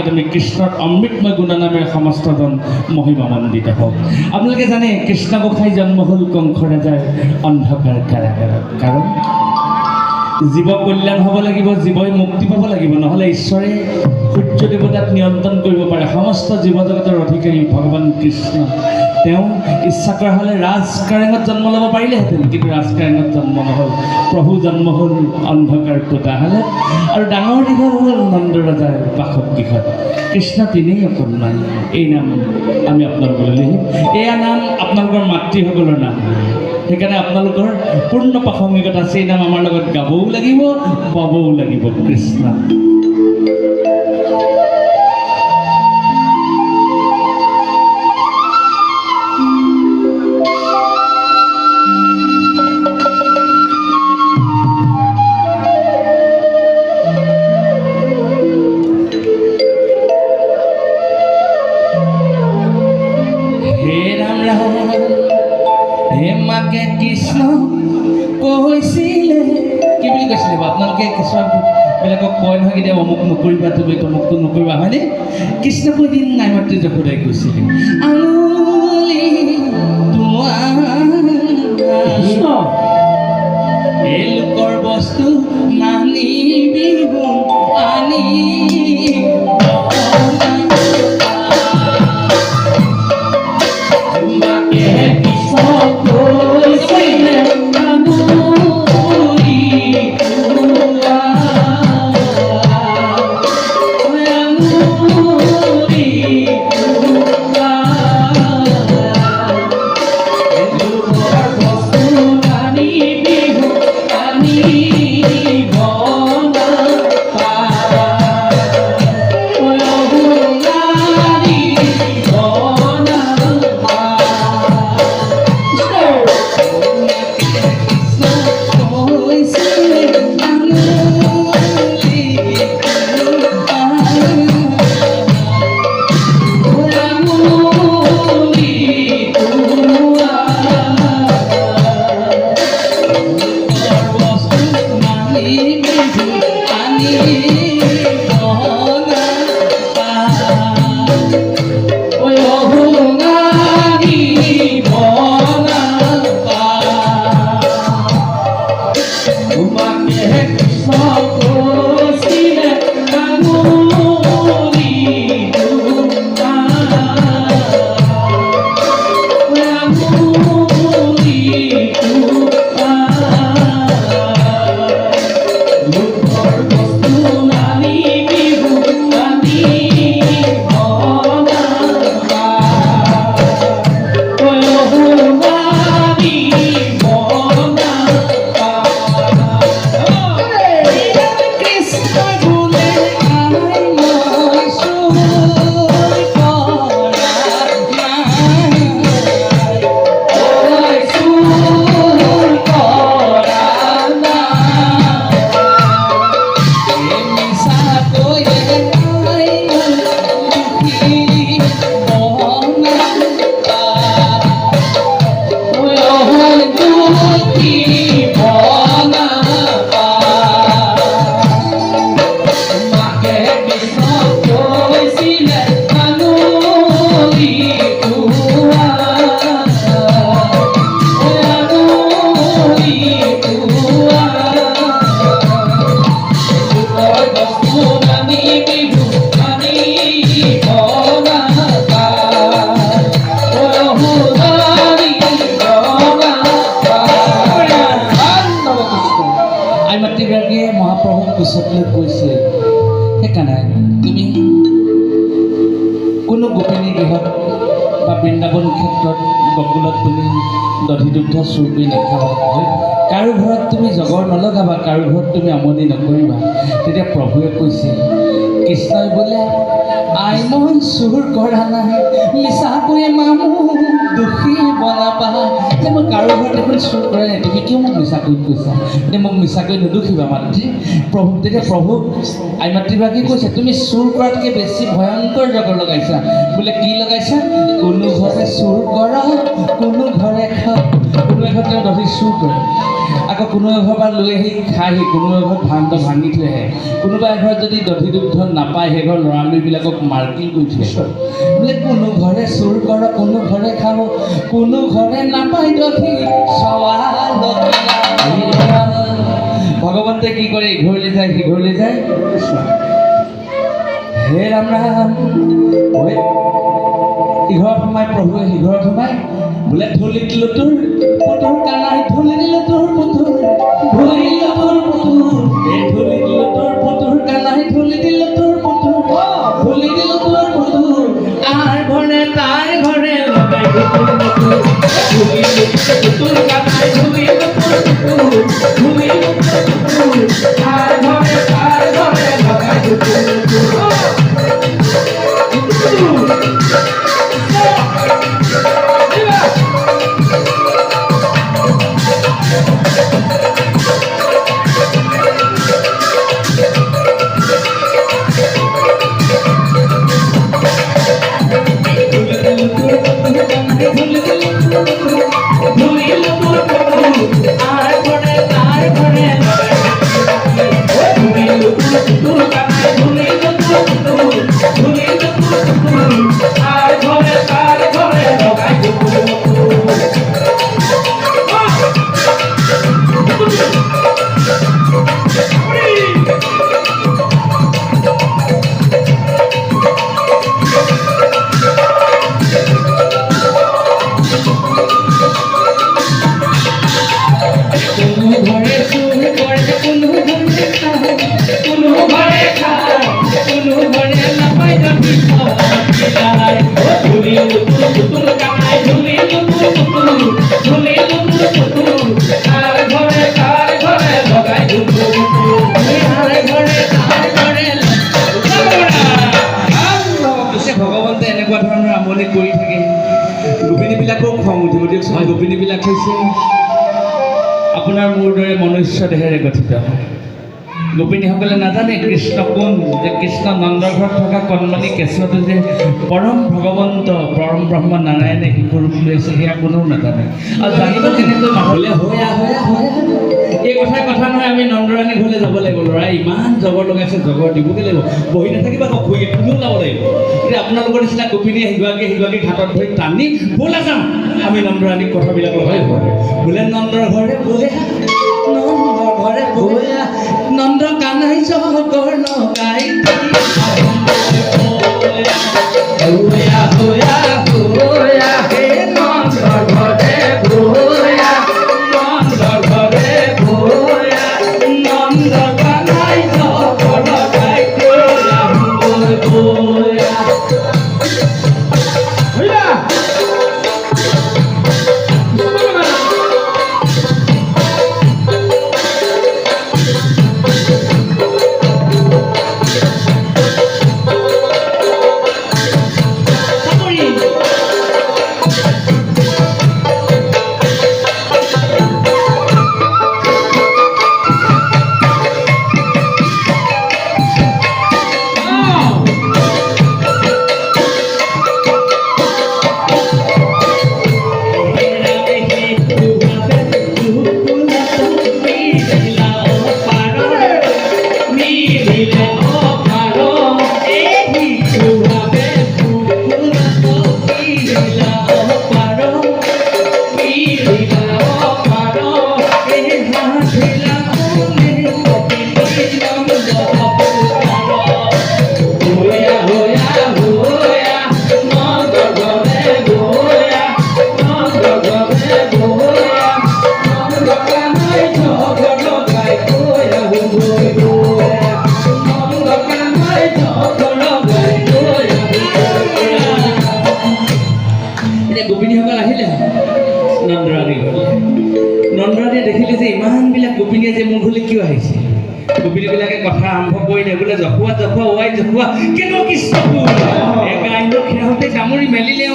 তুমি কৃষ্ণৰ অমৃতময় গুণনামে সমস্তজন মহিমামণ্ডিত হওক। আপোনালোকে জানে কৃষ্ণ গোসাঁই জন্ম হ'ল কংস ৰজাৰ অন্ধকাৰ কাৰাগাৰত। কাৰণ জীৱ কল্যাণ হ'ব লাগিব, জীৱই মুক্তি পাব লাগিব, নহ'লে ঈশ্বৰে সূৰ্য দেৱতাক নিয়ন্ত্ৰণ কৰিব পাৰে। সমস্ত জীৱ জগতৰ অধিকাৰী ভগৱান কৃষ্ণ, তেওঁ ইচ্ছা কৰা হ'লে ৰাজকাৰেঙত জন্ম ল'ব পাৰিলেহেঁতেন, কিন্তু ৰাজকাৰেঙত জন্ম নহ'ল। প্ৰভু জন্ম হ'ল অন্ধকাৰ পোতাহালত আৰু ডাঙৰ দীঘল হ'ল নন্দ ৰজাৰ বাসগৃহত। কৃষ্ণ তিনেই অকণমান। এই নাম আমি আপোনালোকলৈ লিখিম। এয়া নাম আপোনালোকৰ মাতৃসকলৰ নাম, সেইকাৰণে আপোনালোকৰ পূৰ্ণ প্ৰাসংগিকতা আছে। এই নাম আমাৰ লগত গাবও লাগিব, পাবও লাগিব। কৃষ্ণ কৃষ্ণ কৈছিলে কি বুলি কৈছিলে? আপোনালোকে কিছুমানবিলাকক কয় নহয় কেতিয়াবা অমুক নকৰিবা, তুমি তমুকটো নকৰিবা, হয়নে? কৃষ্ণক এদিন নাইমাতৃ যশোদাই কৈছিলে, আঙুলি এই লোকৰ বস্তু নানিবি আনি পিছতলৈ কৈছে, সেইকাৰণে তুমি কোনো গোপিনী গৃহত বা বৃন্দাবন ক্ষেত্ৰত গকুলত তুমি দধি দুগ্ধ চুৰ কৰি নাখাবা, কাৰো ঘৰত তুমি জগৰ নলগাবা, কাৰো ঘৰত তুমি আমনি নকৰিবা। তেতিয়া প্ৰভুৱে কৈছে, কৃষ্ণই বোলে আই মই চুৰ কৰা নাই, মিছাকৈ মামু দোষী বনাবা। যে মই কাৰো ঘৰত দেখোন চুৰ কৰা নাই, তুমি কিয় মোক মিছাকৈ কৈছা? এতিয়া মোক মিছাকৈ নুদুখিবা মাতৃ। প্ৰভু তেতিয়া প্ৰভু আই মাতৃভাগী কৈছে, তুমি চুৰ কৰাতকৈ বেছি ভয়ংকৰ জগৰ লগাইছা। বোলে কি লগাইছা? কোনো ঘৰে চুৰ কৰা, কোনো ঘৰে খাওঁ, কোনো এঘৰত তেওঁ দধি চুৰ কৰে। আকৌ কোনো এঘৰ পৰা লৈ আহি খাইহি, কোনো এঘৰত ভাণ্ড ভাঙি থৈ আহে, কোনোবা এঘৰত যদি দধি দুগ্ধ নাপায় সেই ঘৰ ল'ৰা ছোৱালীবিলাকক মাৰ্কিং কৰি থৈ বোলে কোনো ঘৰে চুৰ কৰ, কোনো ঘৰে খাব, কোনো ঘৰে নাপায় দধি ভগৱন্তে কি কৰে, ইঘৰলৈ যায় সিঘৰলৈ যায়। হে ৰাম ৰাম, ইঘৰত সোমাই প্ৰভুৱে সিঘৰত সোমাই বোলে ধূলিত লুতুৰ পুতুৰ কানাই, ধূলিত লুতুৰ পুতুৰ, ধূলিত লুতুৰ পুতুৰ, এই ধূলিত লুতুৰ পুতুৰ কানাই, ধূলিত লুতুৰ পুতুৰ, ধূলিত লুতুৰ পুতুৰ, আৰ ঘৰে তাৰ ঘৰে লগাই লুতুৰ পুতুৰ, ধূলিত লুতুৰ পুতুৰ কানাই, ধূলিত লুতুৰ পুতুৰ, ধূলিত লুতুৰ পুতুৰ, আৰ ঘৰে তাৰ ঘৰে লগাই লুতুৰ পুতুৰ। ভগৱন্তে এনেকুৱা ধৰণৰ আমনি কৰি থাকে, গোপিনীবিলাকো খং উঠিব দিয়কচোন। গোপিনীবিলাক হৈছে আপোনাৰ মোৰ দৰে মনুষ্য দেহেৰে গঠিত। গোপিনীসকলে নাজানে কৃষ্ণ কোন, যে কৃষ্ণ নন্দৰ ঘৰত থকা কণমানি কেঁচুৱাটো যে পৰম ভগৱন্ত পৰম ব্ৰহ্ম নাৰায়ণে শিশুৰ ৰূপ লৈছে সেয়া কোনেও নাজানে। আৰু জানিব কেনেকৈ নহ'লে এই কথা নহয়। আমি নন্দৰাণী ঘৰলৈ যাব লাগিব। ল'ৰাই ইমান জগৰ লগাইছে, জগৰ দিবগৈ লাগিব। বহি নাথাকিবা আকৌ শুই তুমিও ওলাব লাগিব। এতিয়া আপোনালোকৰ নিচিনা গোপিনীয়ে সিগৰাকী ঘাটত ধৰি টানি ব'লা যাওঁ, আমি নন্দৰাণীক কথাবিলাক লগাই বোলে নন্দৰ ঘৰে বহে, নন্দৰ ঘৰে বহে, নন্দ কানাই জগৰ লগাই গোপিনীসকল আহিলে নন্দৰাণী ঘৰলৈ। নন্দৰাণীয়ে দেখিলে যে ইমানবিলাক গোপিনীয়ে যে মোৰ ঘৰলৈ কিয় আহিছে। গোপিনীবিলাকে কথা আৰম্ভ কৰিলে, বোলে জখুৱা জখুৱা ৱাই জখুৱা কেনেকুৱা কৃষ্ণ গাইনো সিহঁতে কামুৰি মেলিলে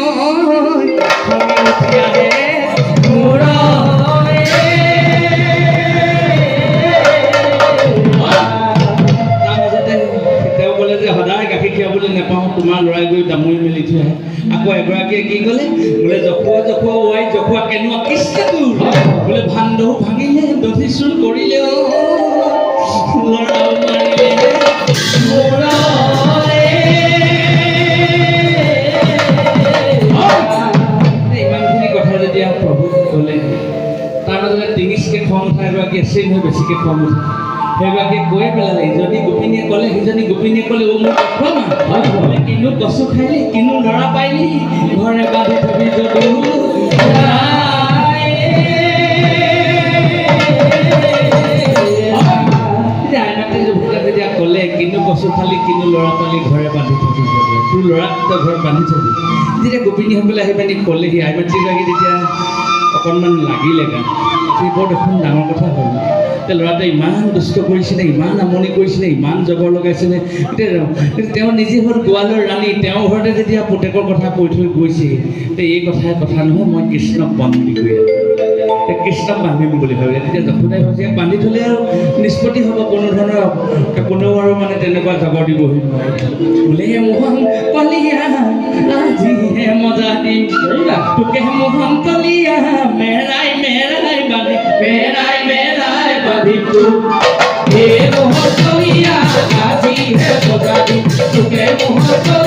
তেওঁ ক'লে যে সদায় গাখীৰ খীৰাবলৈ নাপাওঁ, চাওঁ তোমাৰ ল'ৰাই গৈ দামৰি মেলি থৈ আহে আকৌ এগৰাকীয়ে কি ক'লে বোলে জখুৱা জখুৱা ৱাই জখুৱা কেনেকুৱা কৃষ্ণটোৰ বোলে ভান্দৌ ভাঙিলে দধি চুৰ কৰিলে ল'ৰাও মাৰিলে ইমানখিনি কথা যেতিয়া প্ৰভু ক'লে তাৰ মাজতে টিঙিচকৈ খং উঠা এগৰাকী আছিল নহয় বেছিকৈ খং উঠা সেইগৰাকীয়ে কৈ পেলালে ইজনী গোপিনীয়ে ক'লে সিজনী গোপিনীয়ে ক'লে মোৰ বোলে কিনো কচু খাইলি কিনো ল'ৰা পাইলি ঘৰে বান্ধি থবি যদিও যেতিয়া ক'লে কিনো কচু খালি কিনো ল'ৰা পালি ঘৰে বান্ধি থবি যদিও তোৰ ল'ৰাক তই ঘৰত বান্ধি থবি যেতিয়া গোপিনীসকলে আহি পিনি ক'লেহি আইমাতৃগৰাকী তেতিয়া অকণমান লাগিলে গান বৰ দেখোন ডাঙৰ কথা হ'ল এতিয়া ল'ৰাটোৱে ইমান দুষ্ট কৰিছিলে ইমান আমনি কৰিছিলে ইমান জগৰ লগাইছিলে এতিয়া তেওঁ নিজে হ'ল গোৱালৰ ৰাণী তেওঁৰ ঘৰতে যেতিয়া পুতেকৰ কথা কৈ থৈ গৈছে এতিয়া এই কথাই কথা নহয় মই কৃষ্ণক বন্দী কৰি কৃষ্ণক বান্ধিম বুলি ভাবিলে তেতিয়া যশোদাই ভাবিছে বান্ধি থ'লে আৰু নিষ্পত্তি হ'ব কোনো ধৰণৰ কোনেও আৰু মানে তেনেকুৱা জগৰ দিবহি নোৱাৰে বোলে মোহন কলিয়া আজিহে মজা দিম তোকে মোহন কলিয়া মেৰাই মেৰাই বান্ধি মেৰাই মেৰাই বান্ধিম হে মোহন কলিয়া আজিহে মজা দিম তোকে মোহন